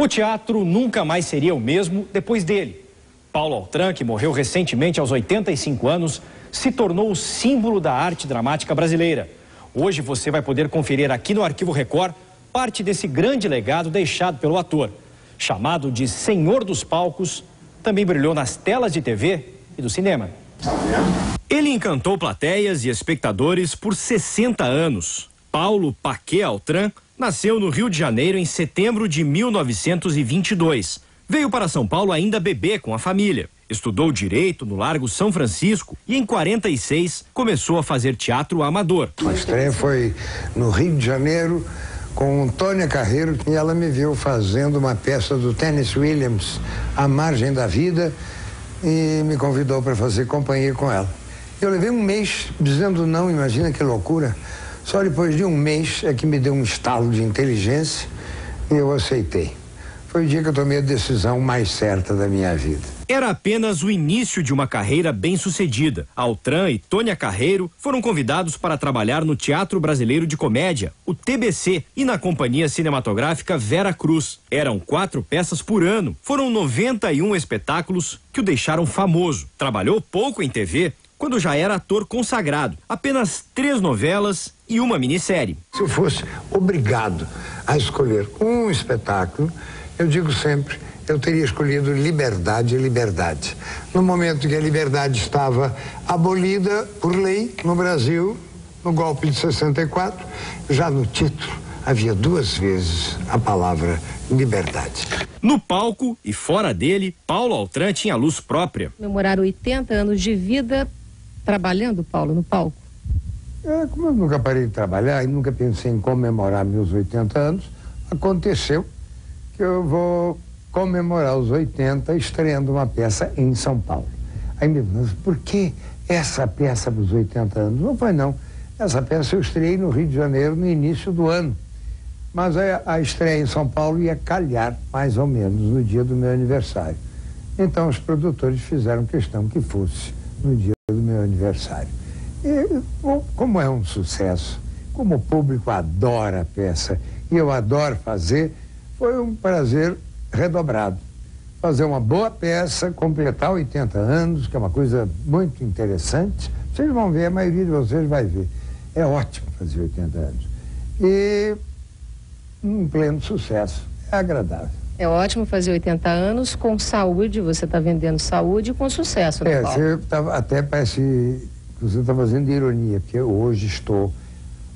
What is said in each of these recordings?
O teatro nunca mais seria o mesmo depois dele. Paulo Altran, que morreu recentemente aos 85 anos, se tornou o símbolo da arte dramática brasileira. Hoje você vai poder conferir aqui no Arquivo Record parte desse grande legado deixado pelo ator. Chamado de Senhor dos Palcos, também brilhou nas telas de TV e do cinema. Ele encantou plateias e espectadores por 60 anos. Paulo Paquet Altran nasceu no Rio de Janeiro em setembro de 1922. Veio para São Paulo ainda bebê com a família. Estudou Direito no Largo São Francisco e em 46 começou a fazer teatro amador. A estreia foi no Rio de Janeiro com Tônia Carreiro e ela me viu fazendo uma peça do Tennessee Williams, A Margem da Vida, e me convidou para fazer companhia com ela. Eu levei um mês dizendo não, imagina que loucura. Só depois de um mês é que me deu um estalo de inteligência e eu aceitei. Foi o dia que eu tomei a decisão mais certa da minha vida. Era apenas o início de uma carreira bem-sucedida. Altran e Tônia Carreiro foram convidados para trabalhar no Teatro Brasileiro de Comédia, o TBC, e na Companhia Cinematográfica Vera Cruz. Eram 4 peças por ano. Foram 91 espetáculos que o deixaram famoso. Trabalhou pouco em TV, quando já era ator consagrado. Apenas 3 novelas e uma minissérie. Se eu fosse obrigado a escolher um espetáculo, eu digo sempre, eu teria escolhido Liberdade e Liberdade. No momento que a liberdade estava abolida por lei no Brasil, no golpe de 64, já no título havia 2 vezes a palavra liberdade. No palco e fora dele, Paulo Altran tinha luz própria. Comemorar 80 anos de vida trabalhando, Paulo, no palco. Como eu nunca parei de trabalhar e nunca pensei em comemorar meus 80 anos, aconteceu que eu vou comemorar os 80 estreando uma peça em São Paulo. Aí me perguntam, por que essa peça dos 80 anos? Não foi não. Essa peça eu estreiei no Rio de Janeiro no início do ano. Mas a estreia em São Paulo ia calhar mais ou menos no dia do meu aniversário. Então os produtores fizeram questão que fosse no dia do meu aniversário. E como é um sucesso, como o público adora a peça e eu adoro fazer, foi um prazer redobrado. Fazer uma boa peça, completar 80 anos, que é uma coisa muito interessante. Vocês vão ver, a maioria de vocês vai ver. É ótimo fazer 80 anos. E um pleno sucesso. É agradável. É ótimo fazer 80 anos com saúde, você está vendendo saúde com sucesso, né, Paulo? Até parece que você está fazendo ironia, porque eu hoje estou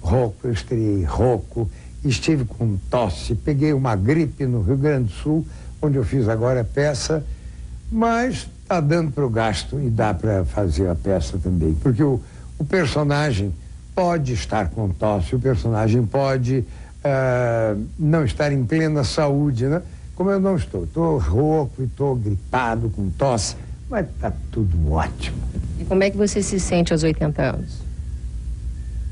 rouco, eu estreiei rouco, estive com tosse, peguei uma gripe no Rio Grande do Sul, onde eu fiz agora a peça, mas está dando para o gasto e dá para fazer a peça também, porque o personagem pode estar com tosse, o personagem pode não estar em plena saúde, né? Como eu não estou rouco e estou gripado, com tosse, mas está tudo ótimo. E como é que você se sente aos 80 anos?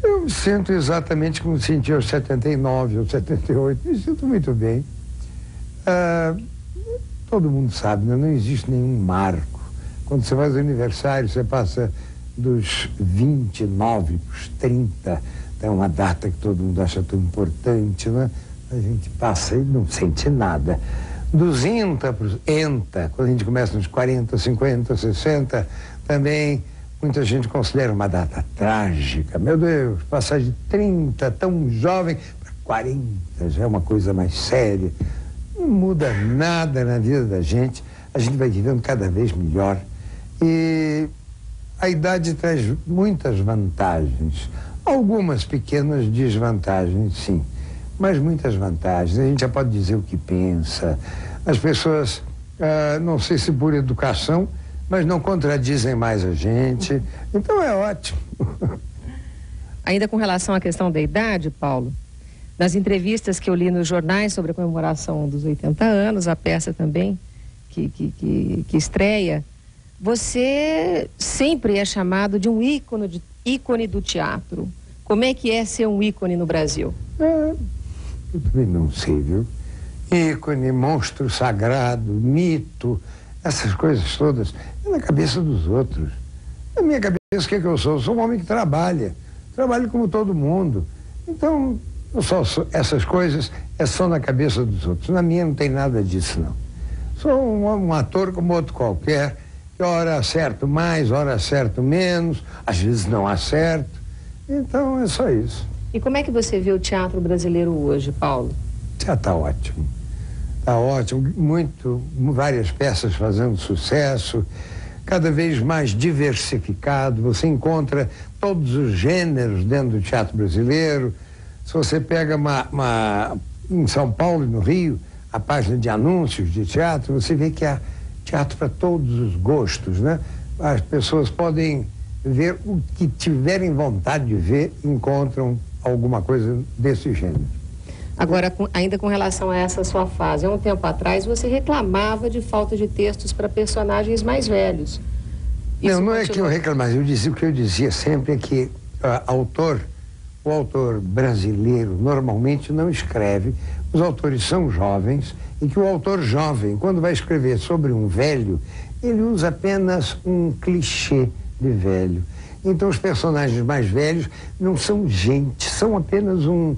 Eu me sinto exatamente como me senti aos 79, aos 78, me sinto muito bem. Todo mundo sabe, né? Não existe nenhum marco. Quando você faz o aniversário, você passa dos 29 para os 30, é uma data que todo mundo acha tão importante, né? A gente passa e não sente nada. Dos INTA para os ENTA, quando a gente começa nos 40, 50, 60, também muita gente considera uma data trágica. Meu Deus, passar de 30, tão jovem, para 40, já é uma coisa mais séria. Não muda nada na vida da gente, a gente vai vivendo cada vez melhor. E a idade traz muitas vantagens, algumas pequenas desvantagens, sim, mas muitas vantagens. A gente já pode dizer o que pensa, as pessoas, não sei se por educação, mas não contradizem mais a gente, então é ótimo. Ainda com relação à questão da idade, Paulo, nas entrevistas que eu li nos jornais sobre a comemoração dos 80 anos, a peça também que estreia, você sempre é chamado de um ícone do teatro. Como é que é ser um ícone no Brasil? Eu também não sei, viu? Ícone, monstro sagrado, mito, essas coisas todas, é na cabeça dos outros. Na minha cabeça, o que é que eu sou? Eu sou um homem que trabalha. Trabalho como todo mundo. Então, Essas coisas é só na cabeça dos outros. Na minha não tem nada disso, não. Sou um ator como outro qualquer, que ora acerto mais, ora acerto menos, às vezes não acerto. Então é só isso. E como é que você vê o teatro brasileiro hoje, Paulo? Já está ótimo. Está ótimo. Várias peças fazendo sucesso, cada vez mais diversificado. Você encontra todos os gêneros dentro do teatro brasileiro. Se você pega em São Paulo e no Rio, a página de anúncios de teatro, você vê que há teatro para todos os gostos, né? As pessoas podem ver o que tiverem vontade de ver, encontram alguma coisa desse gênero. Agora, ainda com relação a essa sua fase, há um tempo atrás você reclamava de falta de textos para personagens mais velhos. Não é que eu reclamasse, o que eu dizia sempre é que o autor brasileiro normalmente não escreve, os autores são jovens, e que o autor jovem, quando vai escrever sobre um velho, ele usa apenas um clichê de velho. Então os personagens mais velhos não são gente, são apenas um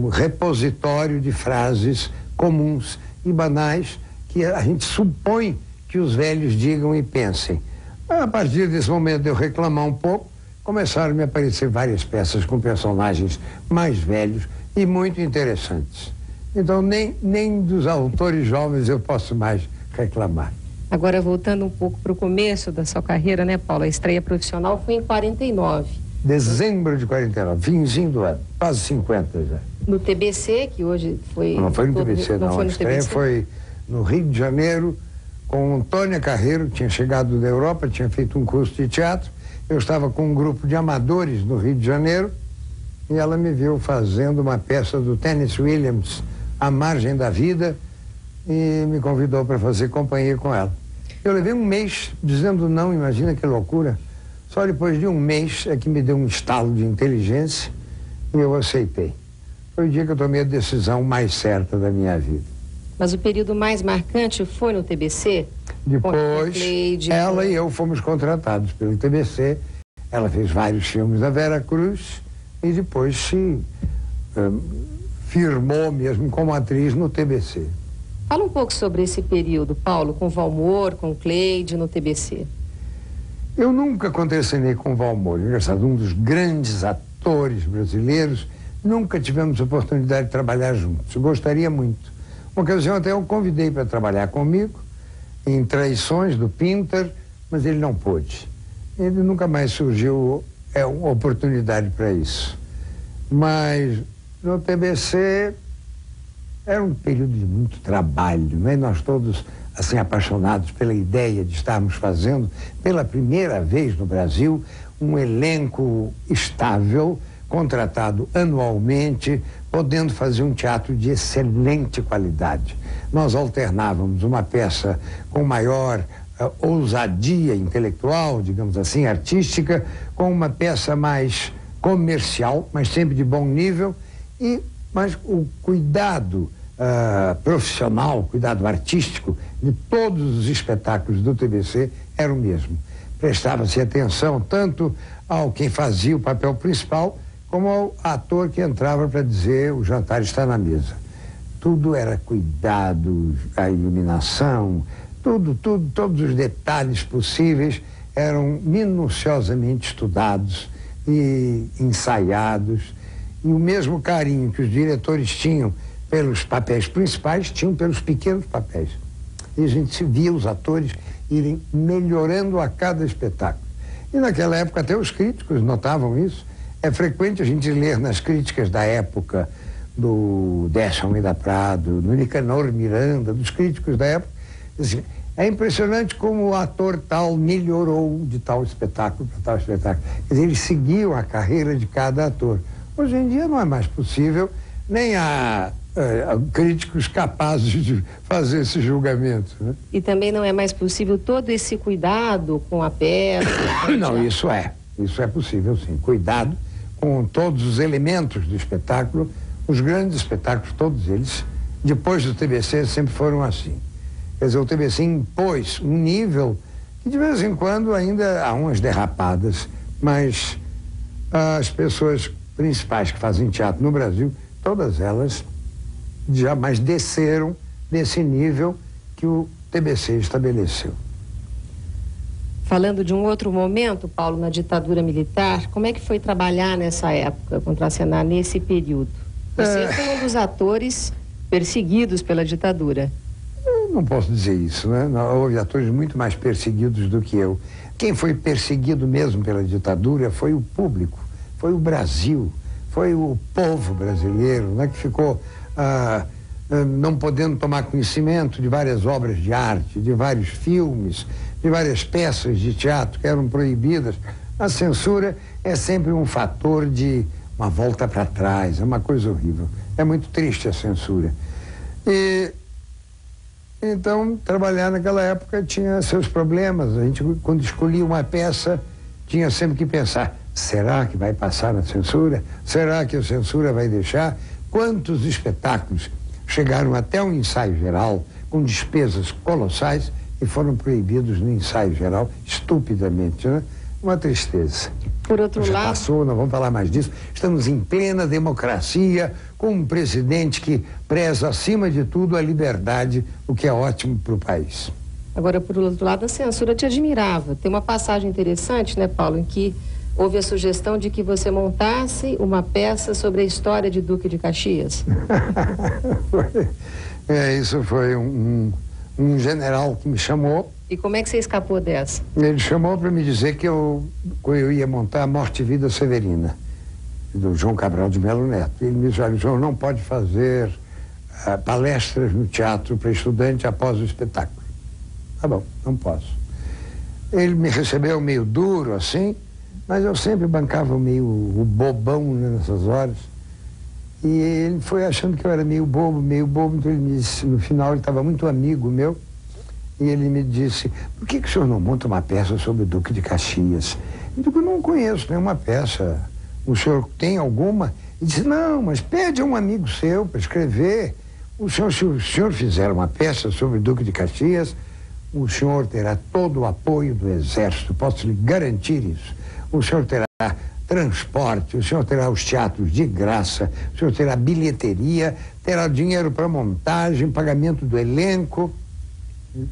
repositório de frases comuns e banais que a gente supõe que os velhos digam e pensem. A partir desse momento de eu reclamar um pouco, começaram a me aparecer várias peças com personagens mais velhos e muito interessantes. Então nem dos autores jovens eu posso mais reclamar. Agora, voltando um pouco para o começo da sua carreira, né, Paulo? A estreia profissional foi em 49. Dezembro de 49, finzinho do ano, quase 50 já. No TBC, que hoje foi... Não foi no TBC, não. Foi A estreia foi no Rio de Janeiro, com Antônia Carreiro, que tinha chegado da Europa, tinha feito um curso de teatro. Eu estava com um grupo de amadores no Rio de Janeiro e ela me viu fazendo uma peça do Tennessee Williams, A Margem da Vida, e me convidou para fazer companhia com ela. Eu levei um mês dizendo não, imagina que loucura. Só depois de um mês é que me deu um estalo de inteligência e eu aceitei. Foi o dia que eu tomei a decisão mais certa da minha vida. Mas o período mais marcante foi no TBC? Depois, ela e eu fomos contratados pelo TBC. Ela fez vários filmes da Vera Cruz e depois se firmou mesmo como atriz no TBC. Fala um pouco sobre esse período, Paulo, com Valmor, com Cleide no TBC. Eu nunca contracenei com Valmor, engraçado, um dos grandes atores brasileiros. Nunca tivemos oportunidade de trabalhar juntos. Eu gostaria muito. Uma ocasião até eu convidei para trabalhar comigo em Traições do Pinter, mas ele não pôde. Ele nunca mais surgiu uma oportunidade para isso. Mas no TBC era um período de muito trabalho, né? Nós todos assim apaixonados pela ideia de estarmos fazendo pela primeira vez no Brasil um elenco estável, contratado anualmente, podendo fazer um teatro de excelente qualidade. Nós alternávamos uma peça com maior ousadia intelectual, digamos assim, artística, com uma peça mais comercial, mas sempre de bom nível, mas o cuidado profissional, cuidado artístico de todos os espetáculos do TBC era o mesmo. Prestava-se atenção tanto ao quem fazia o papel principal, como ao ator que entrava para dizer o jantar está na mesa. Tudo era cuidado, a iluminação, todos os detalhes possíveis eram minuciosamente estudados e ensaiados, e o mesmo carinho que os diretores tinham pelos papéis principais, tinham pelos pequenos papéis. E a gente via os atores irem melhorando a cada espetáculo. E naquela época até os críticos notavam isso. É frequente a gente ler nas críticas da época do Décio Almeida Prado, do Nicanor Miranda, dos críticos da época, assim, é impressionante como o ator tal melhorou de tal espetáculo para tal espetáculo. Quer dizer, eles seguiam a carreira de cada ator. Hoje em dia não é mais possível, nem há críticos capazes de fazer esse julgamento, né? E também não é mais possível todo esse cuidado com a peça? Não, isso é possível, sim. Cuidado com todos os elementos do espetáculo. Os grandes espetáculos, todos eles, depois do TBC, sempre foram assim. Quer dizer, o TBC impôs um nível que de vez em quando ainda há umas derrapadas, mas as pessoas principais que fazem teatro no Brasil todas elas jamais desceram desse nível que o TBC estabeleceu. Falando de um outro momento, Paulo, na ditadura militar, como é que foi trabalhar nessa época, contracenar nesse período? Você foi um dos atores perseguidos pela ditadura. Eu não posso dizer isso, né? Houve atores muito mais perseguidos do que eu. Quem foi perseguido mesmo pela ditadura foi o público, foi o Brasil, foi o povo brasileiro, né? Que ficou não podendo tomar conhecimento de várias obras de arte, de vários filmes, de várias peças de teatro que eram proibidas. A censura é sempre um fator de uma volta para trás, é uma coisa horrível. É muito triste a censura. E então, trabalhar naquela época tinha seus problemas. A gente, quando escolhia uma peça, tinha sempre que pensar: será que vai passar na censura? Será que a censura vai deixar? Quantos espetáculos chegaram até um ensaio geral com despesas colossais e foram proibidos no ensaio geral, estupidamente, né? Uma tristeza. Por outro Já lado... passou, não vamos falar mais disso. Estamos em plena democracia, com um presidente que preza, acima de tudo, a liberdade, o que é ótimo para o país. Agora, por outro lado, a censura te admirava. Tem uma passagem interessante, né, Paulo, em que houve a sugestão de que você montasse uma peça sobre a história de Duque de Caxias. Isso foi um general que me chamou. E como é que você escapou dessa? Ele chamou para me dizer que eu ia montar a Morte e Vida Severina, do João Cabral de Melo Neto. Ele me disse: olha, João, não pode fazer palestras no teatro para estudante após o espetáculo. Tá bom, não posso. Ele me recebeu meio duro, assim, mas eu sempre bancava meio o bobão, né, nessas horas. E ele foi achando que eu era meio bobo, então ele me disse, no final, ele estava muito amigo meu, e ele me disse: por que o senhor não monta uma peça sobre o Duque de Caxias? Eu digo: eu não conheço nenhuma peça. O senhor tem alguma? Ele disse: não, mas pede a um amigo seu para escrever. Se o senhor fizer uma peça sobre o Duque de Caxias, o senhor terá todo o apoio do Exército, posso lhe garantir isso. O senhor terá transporte, o senhor terá os teatros de graça, o senhor terá bilheteria, terá dinheiro para montagem, pagamento do elenco.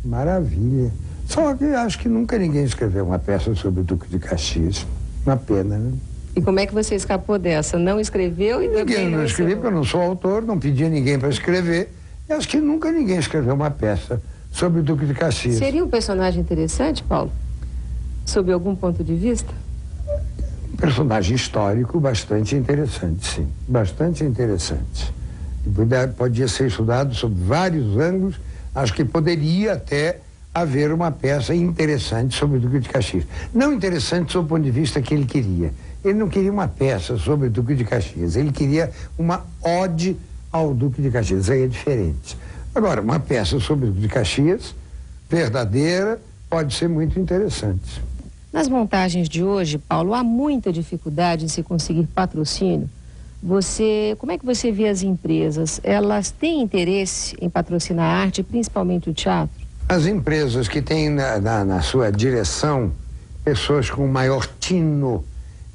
Maravilha. Só que acho que nunca ninguém escreveu uma peça sobre o Duque de Caxias. Uma pena, né? E como é que você escapou dessa? Não escreveu e também não escrevi, porque eu não sou autor, não pedi a ninguém para escrever. E acho que nunca ninguém escreveu uma peça sobre o Duque de Caxias. Seria um personagem interessante, Paulo? Sob algum ponto de vista? Um personagem histórico bastante interessante, sim. Bastante interessante. E podia ser estudado sob vários ângulos. Acho que poderia até haver uma peça interessante sobre o Duque de Caxias. Não interessante sob o ponto de vista que ele queria. Ele não queria uma peça sobre o Duque de Caxias. Ele queria uma ode ao Duque de Caxias. Aí é diferente. Agora, uma peça sobre o Duque de Caxias, verdadeira, pode ser muito interessante. Nas montagens de hoje, Paulo, há muita dificuldade em se conseguir patrocínio. Como é que você vê as empresas? Elas têm interesse em patrocinar a arte, principalmente o teatro? As empresas que têm na sua direção pessoas com maior tino,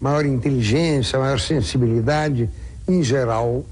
maior inteligência, maior sensibilidade, em geral,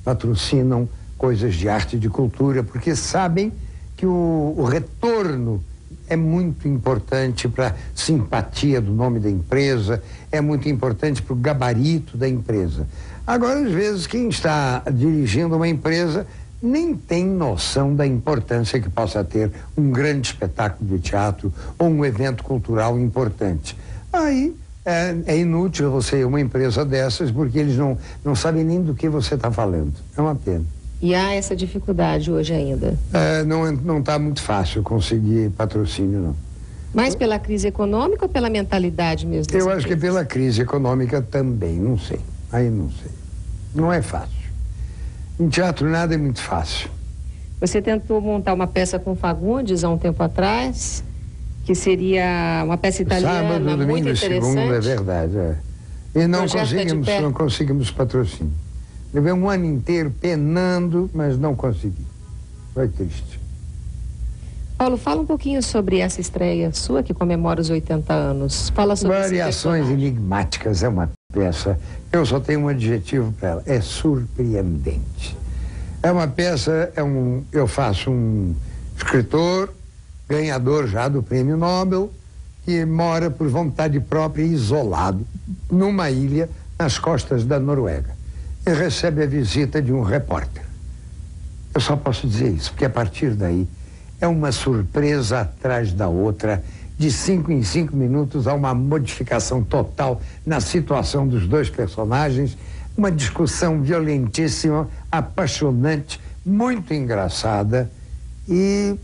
patrocinam coisas de arte e de cultura, porque sabem que o retorno é muito importante para a simpatia do nome da empresa, é muito importante para o gabarito da empresa. Agora, às vezes, quem está dirigindo uma empresa nem tem noção da importância que possa ter um grande espetáculo de teatro ou um evento cultural importante. Aí é inútil você ir a uma empresa dessas, porque eles não sabem nem do que você está falando. É uma pena. E há essa dificuldade hoje ainda? Não está muito fácil conseguir patrocínio, não. Mais pela crise econômica ou pela mentalidade mesmo? Eu acho que pela crise econômica também, não sei. Aí não sei. Não é fácil. Em teatro nada é muito fácil. Você tentou montar uma peça com Fagundes há um tempo atrás, que seria uma peça italiana. Sábado, domingo muito e interessante. Segunda, é verdade. E não conseguimos patrocínio. Levei um ano inteiro penando, mas não consegui. Foi triste. Paulo, fala um pouquinho sobre essa estreia sua que comemora os 80 anos. Fala sobre Variações Enigmáticas é uma peça, eu só tenho um adjetivo para ela, é surpreendente. É uma peça, eu faço um escritor, ganhador já do Prêmio Nobel, que mora por vontade própria isolado numa ilha nas costas da Noruega e recebe a visita de um repórter. Eu só posso dizer isso, porque a partir daí é uma surpresa atrás da outra. De 5 em 5 minutos há uma modificação total na situação dos dois personagens, uma discussão violentíssima, apaixonante, muito engraçada e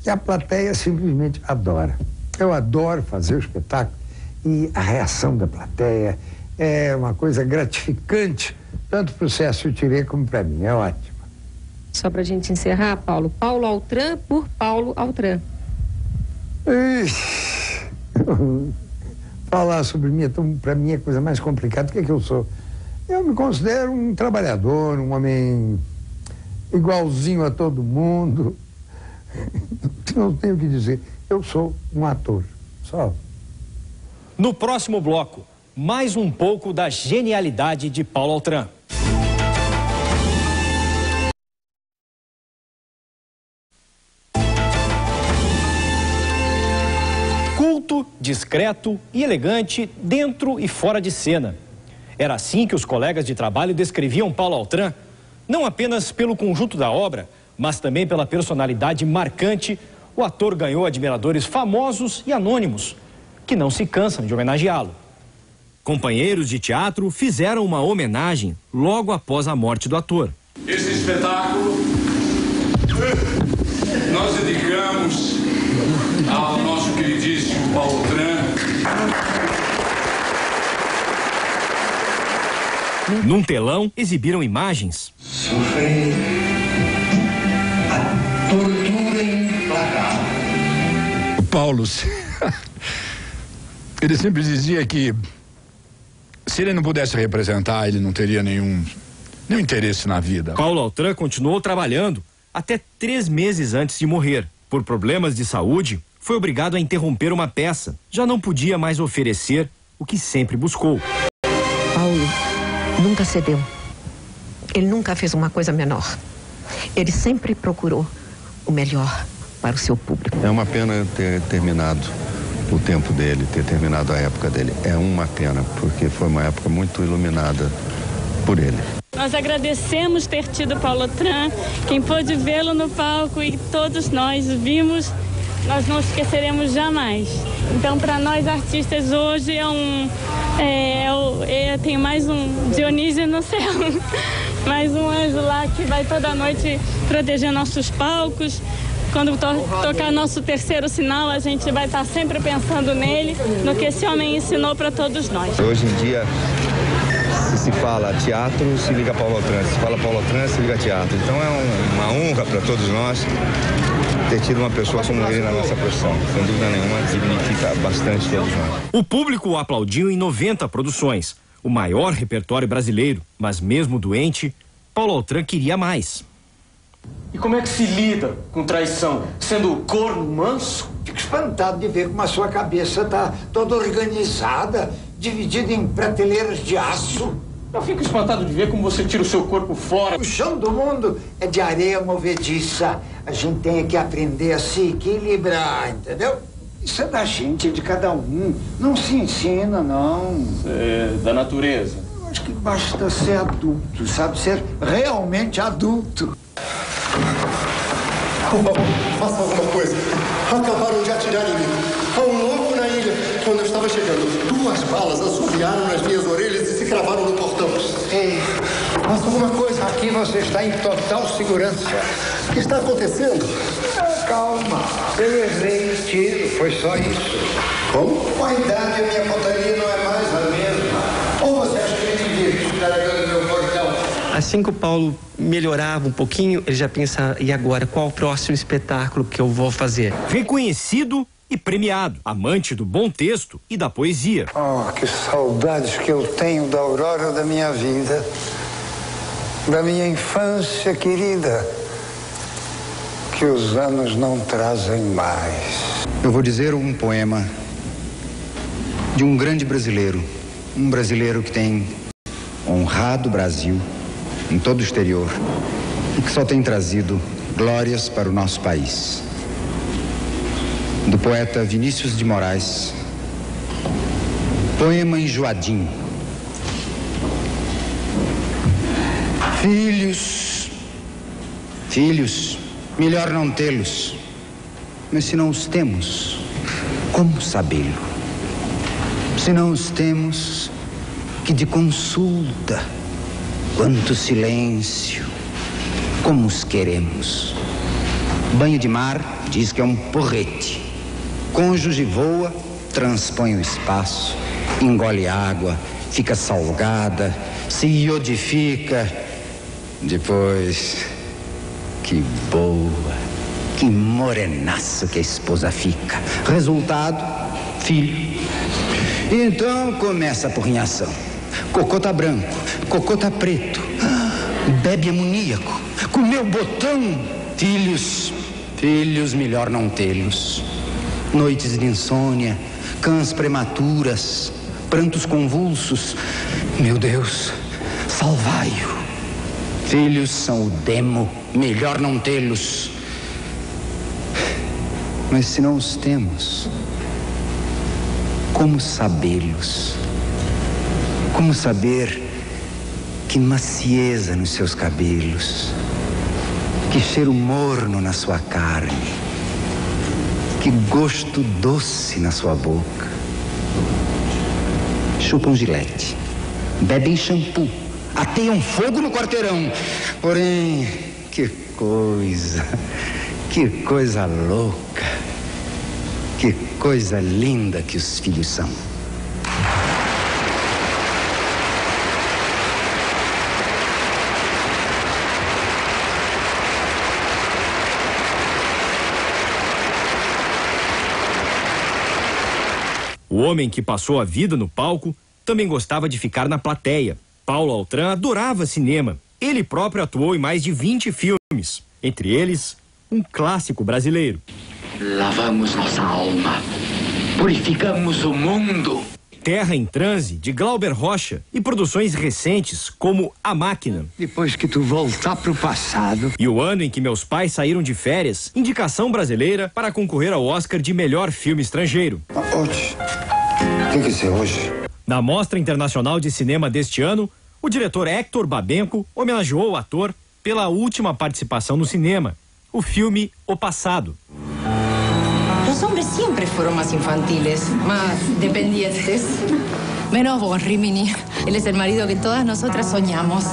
a plateia simplesmente adora. Eu adoro fazer o espetáculo e a reação da plateia é uma coisa gratificante, tanto para o Cécio Tirê como para mim, é ótimo. Só para a gente encerrar, Paulo, Paulo Altran por Paulo Altran. Falar sobre mim, para mim, é a coisa mais complicada. O que é que eu sou? Eu me considero um trabalhador, um homem igualzinho a todo mundo. Não tenho o que dizer. Eu sou um ator, só. No próximo bloco, mais um pouco da genialidade de Paulo Altran. Culto, discreto e elegante dentro e fora de cena. Era assim que os colegas de trabalho descreviam Paulo Altran, não apenas pelo conjunto da obra, mas também pela personalidade marcante. O ator ganhou admiradores famosos e anônimos, que não se cansam de homenageá-lo. Companheiros de teatro fizeram uma homenagem logo após a morte do ator. Esse espetáculo nós dedicamos ao nosso queridíssimo Paulo Altran. Num telão, exibiram imagens. Sofrer a tortura implacável. O Paulo, ele sempre dizia que se ele não pudesse representar, ele não teria nenhum interesse na vida. Paulo Altran continuou trabalhando até 3 meses antes de morrer. Por problemas de saúde, foi obrigado a interromper uma peça. Já não podia mais oferecer o que sempre buscou. Paulo nunca cedeu. Ele nunca fez uma coisa menor. Ele sempre procurou o melhor para o seu público. É uma pena ter terminado o tempo dele, ter terminado a época dele. É uma pena, porque foi uma época muito iluminada por ele. Nós agradecemos ter tido Paulo Altran. Quem pôde vê-lo no palco e todos nós vimos, nós não esqueceremos jamais. Então, para nós artistas, hoje tem mais um Dionísio no céu, mais um anjo lá que vai toda noite proteger nossos palcos. Quando tocar nosso terceiro sinal, a gente vai estar sempre pensando nele, no que esse homem ensinou para todos nós. Hoje em dia, se fala teatro, se liga Paulo Altran. Se fala Paulo Altran, se liga teatro. Então é uma honra para todos nós ter tido uma pessoa como ele na nossa profissão. Sem dúvida nenhuma, dignifica bastante todos nós. O público o aplaudiu em 90 produções, o maior repertório brasileiro. Mas mesmo doente, Paulo Altran queria mais. E como é que se lida com traição, sendo corno manso? Fico espantado de ver como a sua cabeça está toda organizada, dividida em prateleiras de aço. Eu fico espantado de ver como você tira o seu corpo fora. O chão do mundo é de areia movediça. A gente tem que aprender a se equilibrar, entendeu? Isso é da gente, de cada um. Não se ensina, não. É da natureza. Eu acho que basta ser adulto, sabe? Ser realmente adulto. Faça alguma coisa. Acabaram de atirar em mim. Há um louco na ilha. Quando eu estava chegando, 2 balas assobiaram nas minhas orelhas e se cravaram no portão. Ei, faça alguma coisa. Aqui você está em total segurança. O que está acontecendo? Calma. Eu errei o tiro. Foi só isso. Como? Com a idade, a minha pontaria não é mais a mesma. Ou você acha que eu entendi? Carregando meu portão. Assim que o Paulo melhorava um pouquinho, ele já pensa, e agora, qual o próximo espetáculo que eu vou fazer? Reconhecido e premiado, amante do bom texto e da poesia. Oh, que saudades que eu tenho da aurora da minha vida, da minha infância querida. que os anos não trazem mais. Eu vou dizer um poema de um grande brasileiro, um brasileiro que tem honrado o Brasil em todo o exterior e que só tem trazido glórias para o nosso país. Do poeta Vinícius de Moraes, poema enjoadinho. Filhos, melhor não tê-los, mas se não os temos, como sabê-lo? Se não os temos, que de consulta, quanto silêncio, como os queremos. Banho de mar diz que é um porrete. Cônjuge voa, transpõe o espaço, engole água, fica salgada, se iodifica. Depois, que boa, que morenaço que a esposa fica. Resultado, filho. E então começa a porrinhação. Cocô tá branco, cocô tá preto, bebe amoníaco, comeu botão. Filhos, melhor não tê-los. Noites de insônia, cãs prematuras, prantos convulsos. Meu Deus, salvai-o. Filhos são o demo, melhor não tê-los. Mas se não os temos, como sabê-los? Como saber que macieza nos seus cabelos, que cheiro morno na sua carne, que gosto doce na sua boca? Chupam gilete, bebem shampoo, ateiam fogo no quarteirão. Porém, que coisa louca, que coisa linda que os filhos são. O homem que passou a vida no palco também gostava de ficar na plateia. Paulo Altran adorava cinema. Ele próprio atuou em mais de 20 filmes, entre eles, um clássico brasileiro. Lavamos nossa alma, purificamos o mundo. Terra em Transe, de Glauber Rocha, e produções recentes como A Máquina. Depois que tu voltar pro passado. E O Ano em que Meus Pais Saíram de Férias, indicação brasileira para concorrer ao Oscar de melhor filme estrangeiro. Hoje. Tem que ser hoje. Na Mostra Internacional de Cinema deste ano, o diretor Héctor Babenco homenageou o ator pela última participação no cinema, o filme O Passado. Los hombres siempre fueron más infantiles, más dependientes. Menos vos, Rimini. Él es el marido que todas nosotras soñamos.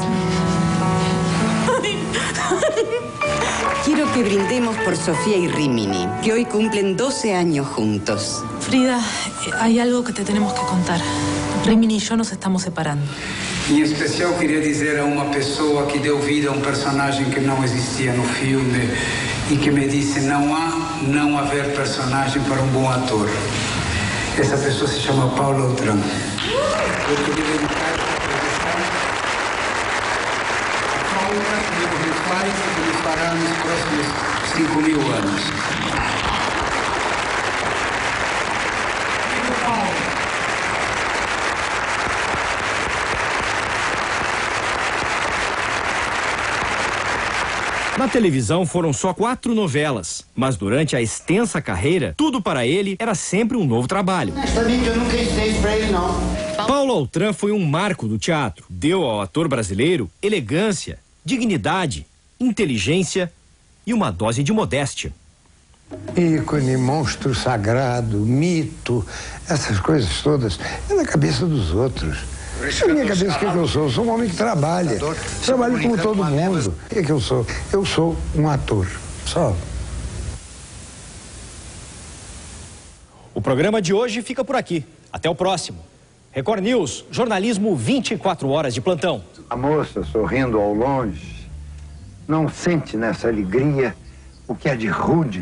Quiero que brindemos por Sofía y Rimini, que hoy cumplen 12 años juntos. Frida, hay algo que te tenemos que contar. Rimini y yo nos estamos separando. Em especial, queria dizer a uma pessoa que deu vida a um personagem que não existia no filme e que me disse: não haver personagem para um bom ator. Essa pessoa se chama Paulo Altran. Eu queria dedicar essa produção a Paula e aos meus pais, que nos fará nos próximos 5.000 anos. Na televisão foram só 4 novelas, mas durante a extensa carreira, tudo para ele era sempre um novo trabalho. Essa mídia eu nunca ensinei isso pra ele, não. Paulo Altran foi um marco do teatro. Deu ao ator brasileiro elegância, dignidade, inteligência e uma dose de modéstia. Ícone, monstro sagrado, mito, essas coisas todas, é na cabeça dos outros. Na minha cabeça, o que eu sou? Eu sou um homem que trabalha. Trabalho como todo mundo. O que eu sou? Eu sou um ator. Só. O programa de hoje fica por aqui. Até o próximo. Record News, jornalismo 24 horas de plantão. A moça sorrindo ao longe não sente nessa alegria o que é de rude